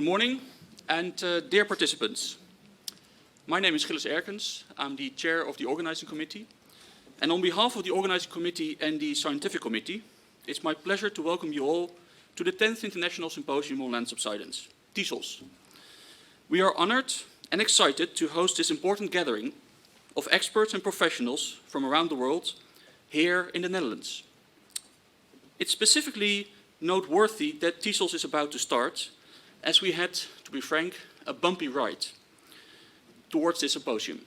Good morning, and dear participants. My name is Gilles Erkens. I'm the chair of the organizing committee. And on behalf of the organizing committee and the scientific committee, it's my pleasure to welcome you all to the 10th International Symposium on Land Subsidence, TISOLS. We are honored and excited to host this important gathering of experts and professionals from around the world here in the Netherlands. It's specifically noteworthy that TISOLS is about to start, as we had, to be frank, a bumpy ride towards this symposium.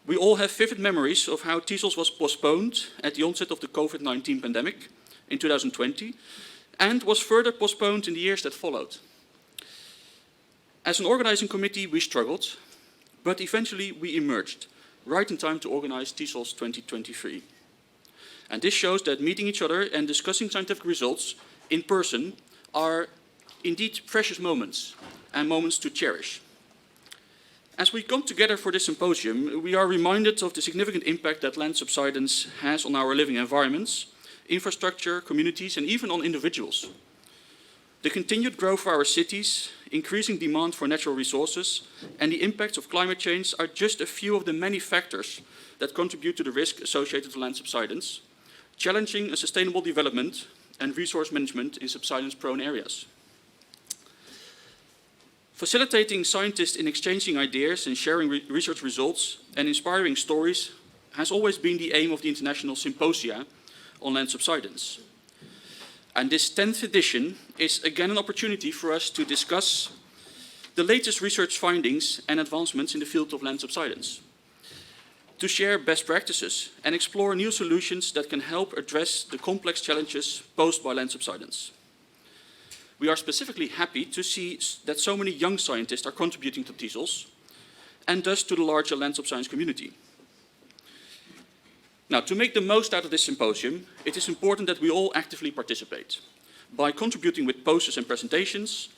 We all have vivid memories of how TISOLS was postponed at the onset of the COVID-19 pandemic in 2020 and was further postponed in the years that followed. As an organizing committee, we struggled, but eventually we emerged, right in time to organize TISOLS 2023. And this shows that meeting each other and discussing scientific results in person are indeed precious moments and moments to cherish. As we come together for this symposium, we are reminded of the significant impact that land subsidence has on our living environments, infrastructure, communities, and even on individuals. The continued growth of our cities, increasing demand for natural resources, and the impacts of climate change are just a few of the many factors that contribute to the risk associated with land subsidence, challenging a sustainable development and resource management in subsidence-prone areas. Facilitating scientists in exchanging ideas and sharing research results and inspiring stories has always been the aim of the International Symposia on Land Subsidence. And this 10th edition is again an opportunity for us to discuss the latest research findings and advancements in the field of land subsidence, to share best practices and explore new solutions that can help address the complex challenges posed by land subsidence. We are specifically happy to see that so many young scientists are contributing to TISOLS and thus to the larger land subsidence community. Now, to make the most out of this symposium, it is important that we all actively participate by contributing with posters and presentations,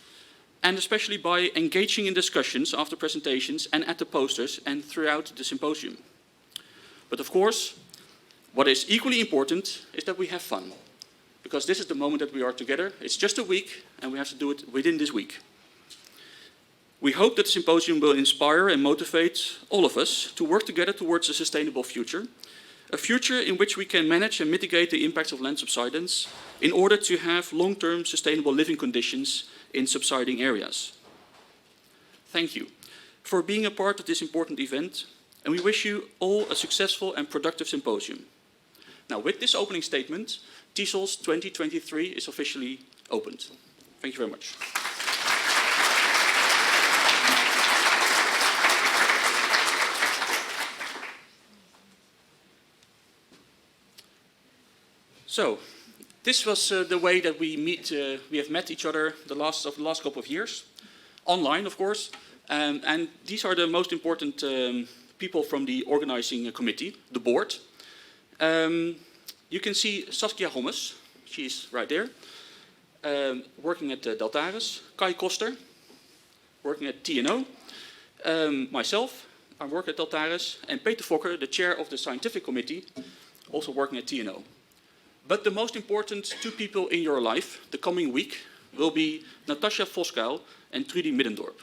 and especially by engaging in discussions after presentations and at the posters and throughout the symposium. But of course, what is equally important is that we have fun, because this is the moment that we are together. It's just a week, and we have to do it within this week. We hope that the symposium will inspire and motivate all of us to work together towards a sustainable future, a future in which we can manage and mitigate the impacts of land subsidence in order to have long-term sustainable living conditions in subsiding areas. Thank you for being a part of this important event, and we wish you all a successful and productive symposium. Now, with this opening statement, TISOLS 2023 is officially opened. Thank you very much. So, this was the way that we have met each other the last couple of years, online, of course, and these are the most important people from the organizing committee, the board. You can see Saskia Hommes, she's right there, working at Deltares. Kai Koster, working at TNO. Myself, I work at Deltares. And Peter Fokker, the chair of the scientific committee, also working at TNO. But the most important two people in your life the coming week will be Natasja Voskuil and Trudy Middendorp,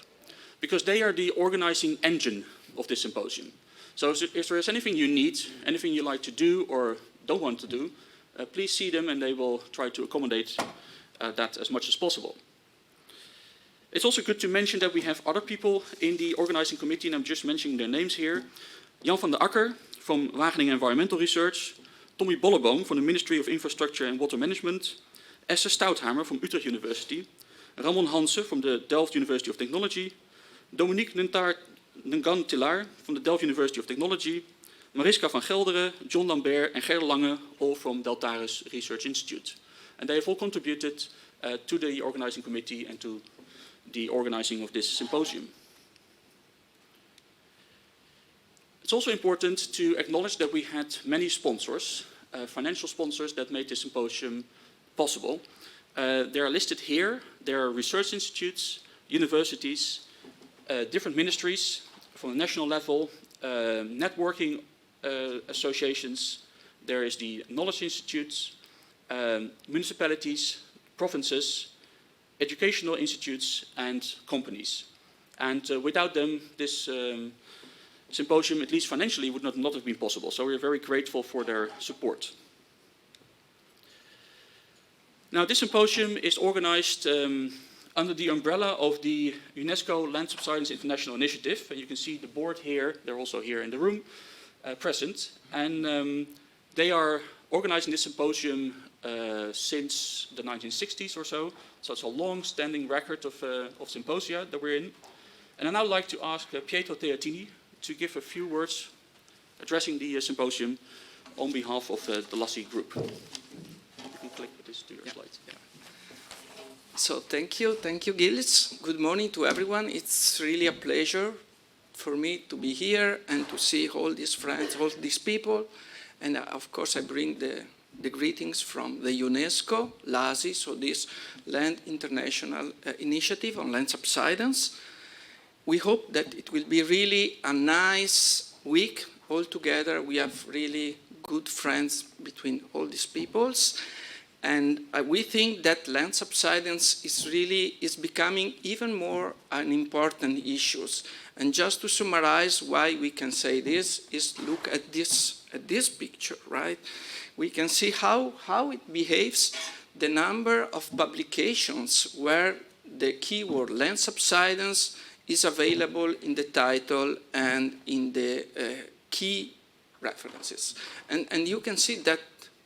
because they are the organizing engine of this symposium. So if there is anything you need, anything you like to do or don't want to do, please see them and they will try to accommodate that as much as possible. It's also good to mention that we have other people in the organizing committee, and I'm just mentioning their names here. Jan van der Akker from Wageningen Environmental Research, Tommy Bolleboom from the Ministry of Infrastructure and Water Management, Esther Stouthamer from Utrecht University, Ramon Hansen from the Delft University of Technology, Dominique Ngan-Tillaar from the Delft University of Technology, Mariska van Gelderen, John Lambert and Ger Lange, all from Deltares Research Institute. And they have all contributed to the organizing committee and to the organizing of this symposium. It's also important to acknowledge that we had many sponsors, financial sponsors that made this symposium possible. They are listed here. There are research institutes, universities, different ministries from the national level, networking associations. There is the Knowledge Institutes, municipalities, provinces, educational institutes, and companies. And without them, this symposium, at least financially, would not have been possible. So we're very grateful for their support. Now, this symposium is organized under the umbrella of the UNESCO Land Subsidence International Initiative. And you can see the board here, they're also here in the room, present. And they are organizing this symposium since the 1960s or so. So it's a long-standing record of symposia that we're in. And I'd now like to ask Pietro Teatini to give a few words addressing the symposium on behalf of the LASI group. You can click with this to your slides. Yeah. So thank you, Gilles. Good morning to everyone. It's really a pleasure for me to be here and to see all these friends, all these people. And of course I bring the greetings from the UNESCO, LASI, so this Land International Initiative on Land Subsidence. We hope that it will be really a nice week all together. We have really good friends between all these peoples. And we think that land subsidence is becoming even more an important issue. And just to summarize why we can say this is look at this picture, right? We can see how it behaves, the number of publications where the keyword land subsidence is available in the title and in the key references. And you can see that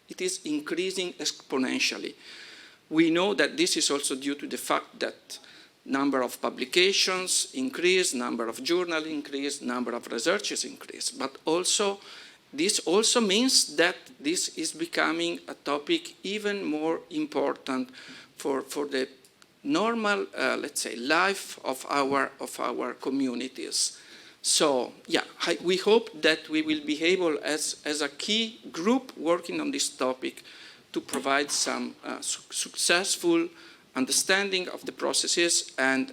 it is increasing exponentially. We know that this is also due to the fact that number of publications increase, number of journals increase, number of researchers increase. But also, this also means that this is becoming a topic even more important for the normal, let's say, life of our communities. So, yeah, we hope that we will be able, as a key group working on this topic, to provide some successful understanding of the processes and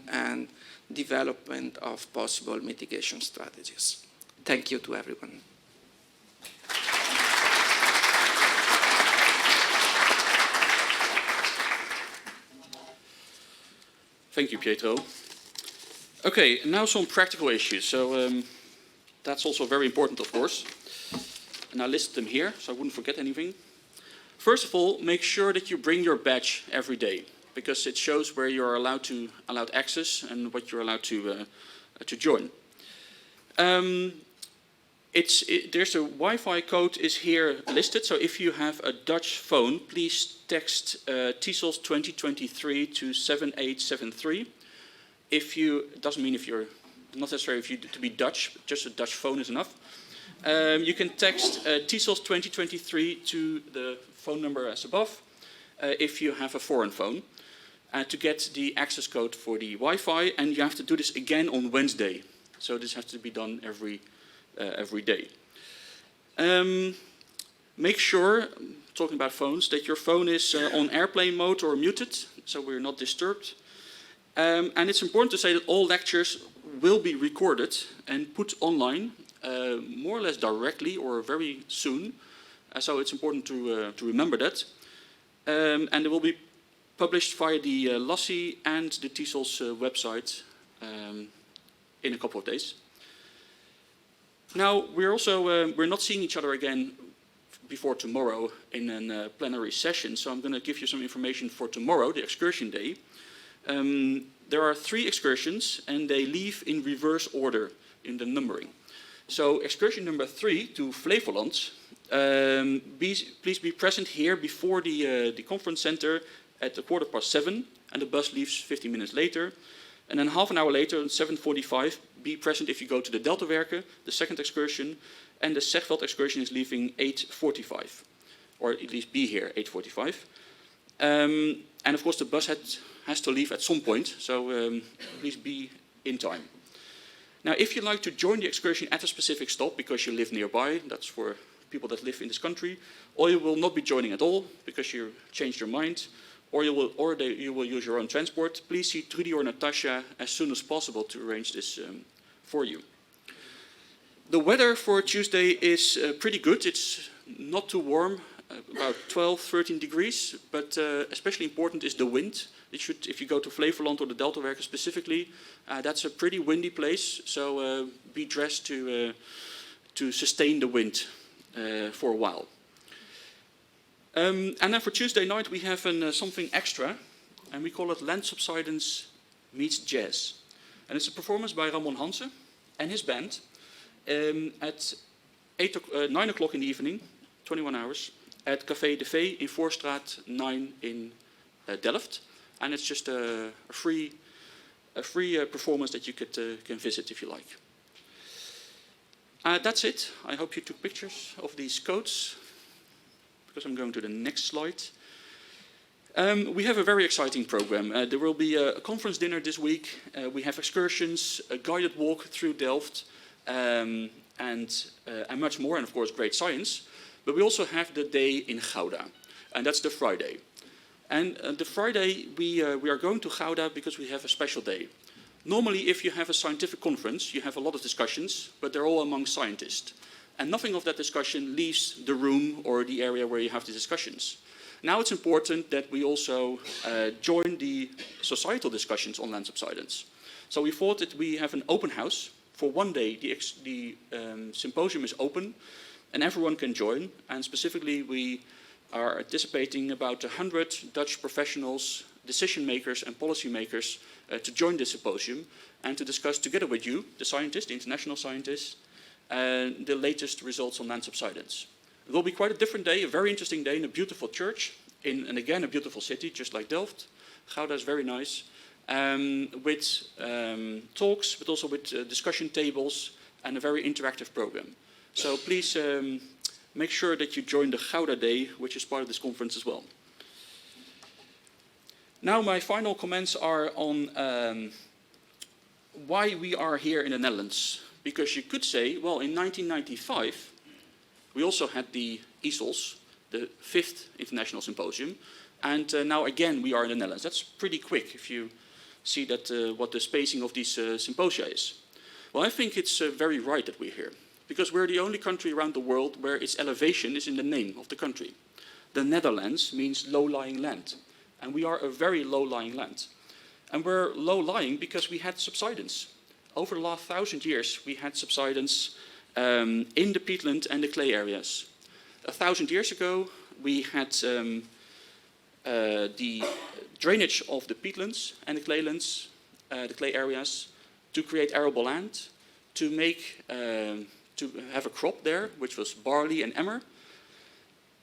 development of possible mitigation strategies. Thank you to everyone. Thank you, Pietro. Okay, now some practical issues. So that's also very important, of course. And I listed them here, so I wouldn't forget anything. First of all, make sure that you bring your badge every day, because it shows where you're allowed access and what you're allowed to join. There's a Wi-Fi code is here listed. So if you have a Dutch phone, please text TISOLS 2023 to 7873. It doesn't mean if you're not necessarily if you to be Dutch, just a Dutch phone is enough. You can text TISOLS 2023 to the phone number as above if you have a foreign phone to get the access code for the Wi-Fi, and you have to do this again on Wednesday. So this has to be done every day. Make sure, talking about phones, that your phone is on airplane mode or muted, so we're not disturbed. And it's important to say that all lectures will be recorded and put online, more or less directly or very soon. So it's important to remember that. And it will be published via the LASI and the TISOLS website in a couple of days. Now, we're not seeing each other again before tomorrow in a plenary session, so I'm going to give you some information for tomorrow, the excursion day. There are 3 excursions, and they leave in reverse order in the numbering. So excursion number 3 to Flevoland, please be present here before the conference center at 7:15, and the bus leaves 15 minutes later. And then half an hour later, at 7:45, be present if you go to the Deltawerken, the second excursion, and the Zegveld excursion is leaving 8:45, or at least be here 8:45. And of course, the bus has to leave at some point, so please be in time. Now, if you'd like to join the excursion at a specific stop because you live nearby, that's for people that live in this country, or you will not be joining at all because you changed your mind, or you will use your own transport, please see Trudy or Natasha as soon as possible to arrange this for you. The weather for Tuesday is pretty good. It's not too warm, about 12, 13 degrees, but especially important is the wind. If you go to Flevoland or the Deltawerken specifically, that's a pretty windy place, so be dressed to sustain the wind for a while. And then for Tuesday night we have something extra, and we call it Land Subsidence Meets Jazz. And it's a performance by Ramon Hansen and his band at 9 o'clock in the evening, 21 hours, at Café de Vee in Voorstraat 9 in Delft. And it's just a free performance that you can visit if you like. That's it. I hope you took pictures of these coats, because I'm going to the next slide. We have a very exciting program. There will be a conference dinner this week. We have excursions, a guided walk through Delft, and much more, and of course great science. But we also have the day in Gouda, and that's the Friday. And the Friday we are going to Gouda because we have a special day. Normally, if you have a scientific conference, you have a lot of discussions, but they're all among scientists. And nothing of that discussion leaves the room or the area where you have the discussions. Now it's important that we also join the societal discussions on land subsidence. So we thought that we have an open house. For one day, the symposium is open and everyone can join. And specifically, we are anticipating about 100 Dutch professionals, decision makers and policy makers to join this symposium and to discuss together with you, the scientists, the international scientists, the latest results on land subsidence. It will be quite a different day, a very interesting day in a beautiful church, and again a beautiful city, just like Delft. Gouda is very nice, with talks, but also with discussion tables and a very interactive program. So please make sure that you join the Gouda Day, which is part of this conference as well. Now my final comments are on why we are here in the Netherlands. Because you could say, well, in 1995, we also had the TISOLS, the 5th International Symposium, and now again we are in the Netherlands. That's pretty quick if you see that what the spacing of these symposia is. Well, I think it's very right that we're here, because we're the only country around the world where its elevation is in the name of the country. The Netherlands means low-lying land, and we are a very low-lying land. And we're low-lying because we had subsidence. Over the last 1,000 years, we had subsidence in the peatland and the clay areas. 1,000 years ago, we had the drainage of the peatlands and the claylands, the clay areas, to create arable land, to have a crop there, which was barley and emmer.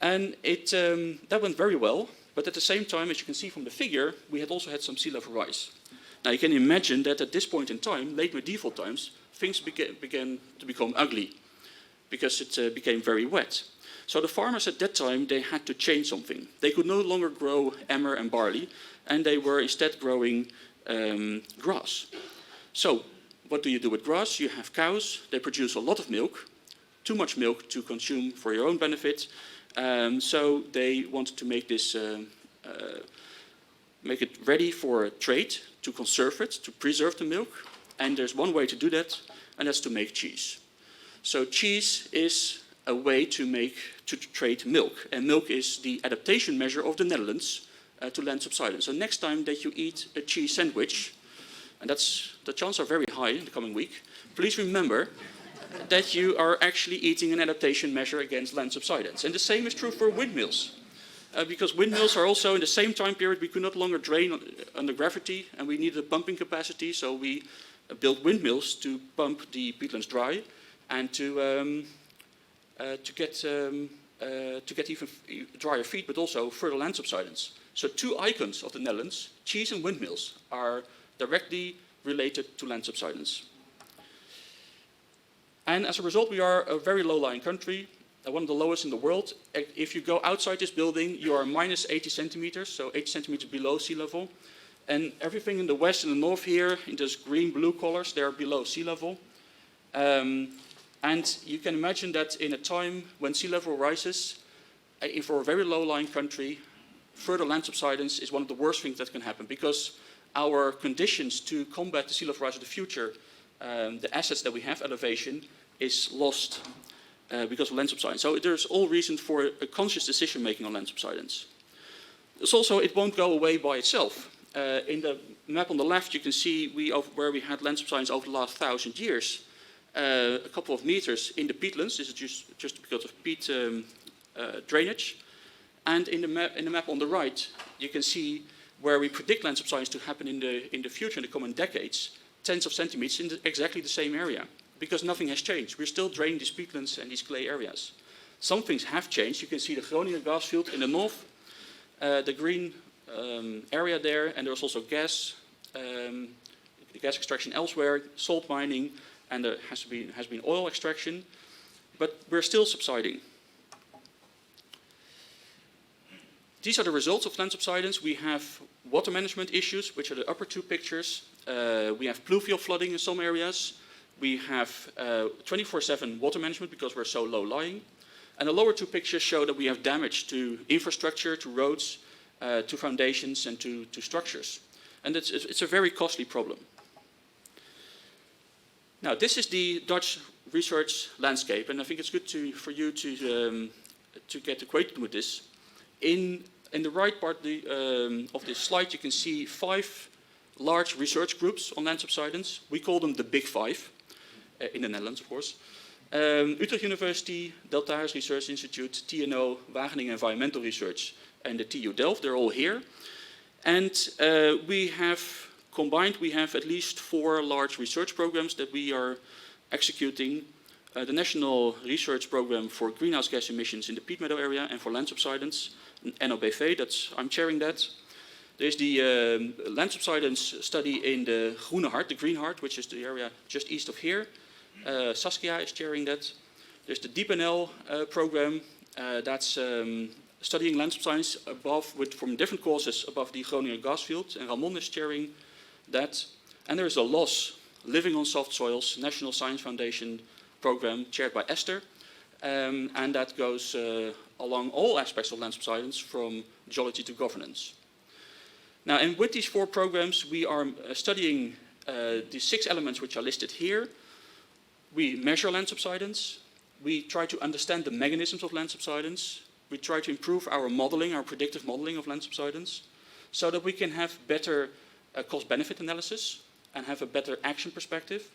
And that went very well, but at the same time, as you can see from the figure, we had also had some sea level rise. Now you can imagine that at this point in time, late medieval times, things began to become ugly because it became very wet. So the farmers at that time, they had to change something. They could no longer grow emmer and barley, and they were instead growing grass. So what do you do with grass? You have cows, they produce a lot of milk, too much milk to consume for your own benefit. So they wanted to make this, make it ready for trade, to conserve it, to preserve the milk. And there's one way to do that, and that's to make cheese. So cheese is a way to trade milk. And milk is the adaptation measure of the Netherlands to land subsidence. So next time that you eat a cheese sandwich, and the chances are very high in the coming week, please remember that you are actually eating an adaptation measure against land subsidence. And the same is true for windmills. Because windmills are also in the same time period, we could not longer drain under gravity, and we needed a pumping capacity, so we built windmills to pump the peatlands dry and to get even drier feed, but also further land subsidence. So two icons of the Netherlands, cheese and windmills, are directly related to land subsidence. And as a result, we are a very low-lying country, one of the lowest in the world. If you go outside this building, you are minus 80 centimeters, so 80 centimeters below sea level. And everything in the west and the north here, in those green-blue colors, they're below sea level. And you can imagine that in a time when sea level rises, for a very low-lying country, further land subsidence is one of the worst things that can happen, because our conditions to combat the sea level rise of the future, the assets that we have, elevation, is lost because of land subsidence. So there's all reason for a conscious decision-making on land subsidence. It's also, it won't go away by itself. In the map on the left, you can see where we had land subsidence over the last 1,000 years. A couple of meters in the peatlands. This is just because of peat drainage. And in the map on the right, you can see where we predict land subsidence to happen in the future, in the coming decades, tens of centimeters in exactly the same area, because nothing has changed. We're still draining these peatlands and these clay areas. Some things have changed. You can see the Groningen gas field in the north, the green area there, and there's also gas extraction elsewhere, salt mining, and there has been oil extraction, but we're still subsiding. These are the results of land subsidence. We have water management issues, which are the upper two pictures. We have pluvial flooding in some areas. We have 24/7 water management because we're so low-lying. And the lower two pictures show that we have damage to infrastructure, to roads, to foundations, and to structures. And it's a very costly problem. Now, this is the Dutch research landscape, and I think it's good for you to get acquainted with this. In the right part of this slide, you can see 5 large research groups on land subsidence. We call them the Big Five, in the Netherlands, of course. Utrecht University, Deltares Research Institute, TNO, Wageningen Environmental Research, and the TU Delft. They're all here. And we have at least 4 large research programs that we are executing. The National Research Program for Greenhouse Gas Emissions in the peat meadow area and for land subsidence, NOBV, I'm chairing that. There's the land subsidence study in the Groene Hart, the Green Hart, which is the area just east of here. Saskia is chairing that. There's the DeepNL program that's studying land subsidence from different causes above the Groningen gas field, and Ramon is chairing that. And there's a LOS, Living on Soft Soils, National Science Foundation program chaired by Esther, and that goes along all aspects of land subsidence from geology to governance. Now, and with these 4 programs, we are studying the 6 elements which are listed here. We measure land subsidence. We try to understand the mechanisms of land subsidence. We try to improve our modeling, our predictive modeling of land subsidence, so that we can have better cost-benefit analysis and have a better action perspective.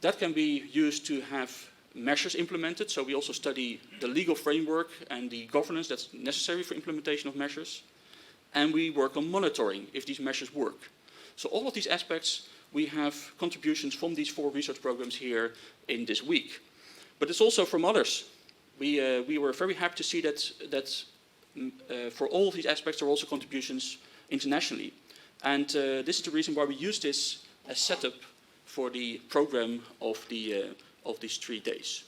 That can be used to have measures implemented. So we also study the legal framework and the governance that's necessary for implementation of measures. And we work on monitoring if these measures work. So all of these aspects, we have contributions from these 4 research programs here in this week. But it's also from others. We were very happy to see that for all of these aspects, there are also contributions internationally. And this is the reason why we use this as setup for the program of these 3 days.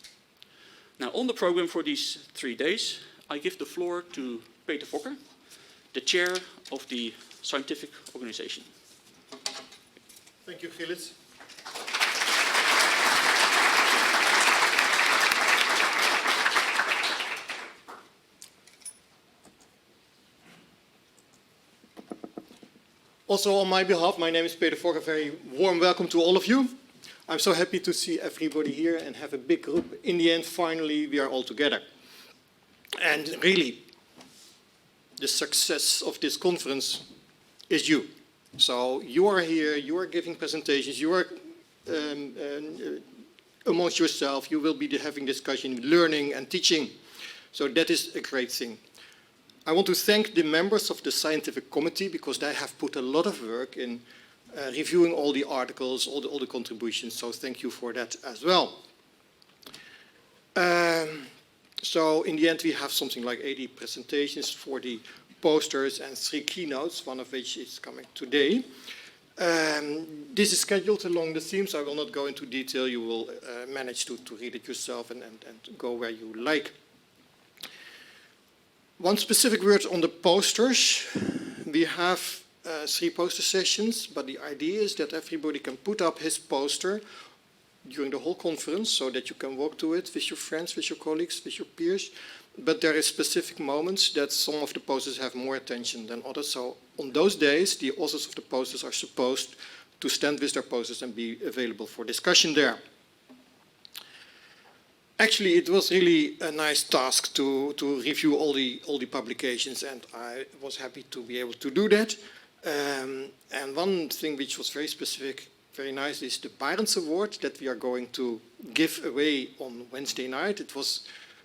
Now, on the program for these 3 days, I give the floor to Peter Fokker, the chair of the scientific organization. Thank you, Gilles. Also, on my behalf, my name is Peter Fokker. A very warm welcome to all of you. I'm so happy to see everybody here and have a big group. In the end, finally, we are all together. And really, the success of this conference is you. So you are here, you are giving presentations, you are amongst yourself, you will be having discussion, learning and teaching. So that is a great thing. I want to thank the members of the scientific committee because they have put a lot of work in reviewing all the articles, all the contributions, so thank you for that as well. So in the end we have something like 80 presentations, 40 posters and 3 keynotes, one of which is coming today. This is scheduled along the themes. I will not go into detail. You will manage to read it yourself and go where you like. One specific word on the posters. We have 3 poster sessions, but the idea is that everybody can put up his poster during the whole conference so that you can walk to it with your friends, with your colleagues, with your peers. But there is specific moments that some of the posters have more attention than others. So on those days, the authors of the posters are supposed to stand with their posters and be available for discussion there. Actually, it was really a nice task to review all the publications, and I was happy to be able to do that. And one thing which was very specific, very nice, is the Parents Award that we are going to give away on Wednesday night.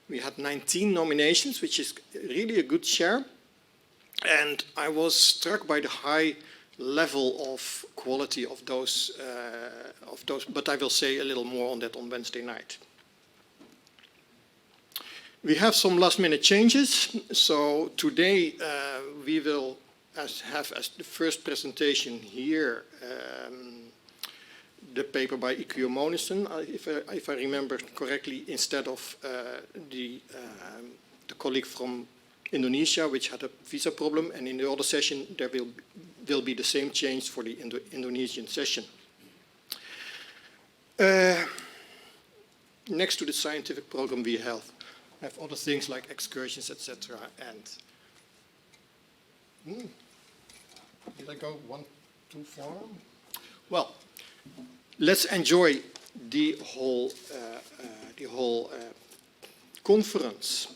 We had 19 nominations, which is really a good share. And I was struck by the high level of quality of those, but I will say a little more on that on Wednesday night. We have some last-minute changes. So today we will have as the first presentation here the paper by Ikkyo Monessen, if I remember correctly, instead of the colleague from Indonesia, which had a visa problem, and in the other session there will be the same change for the Indonesian session. Next to the scientific program we have other things like excursions, etc. And did I go one too far? Well, let's enjoy the whole conference.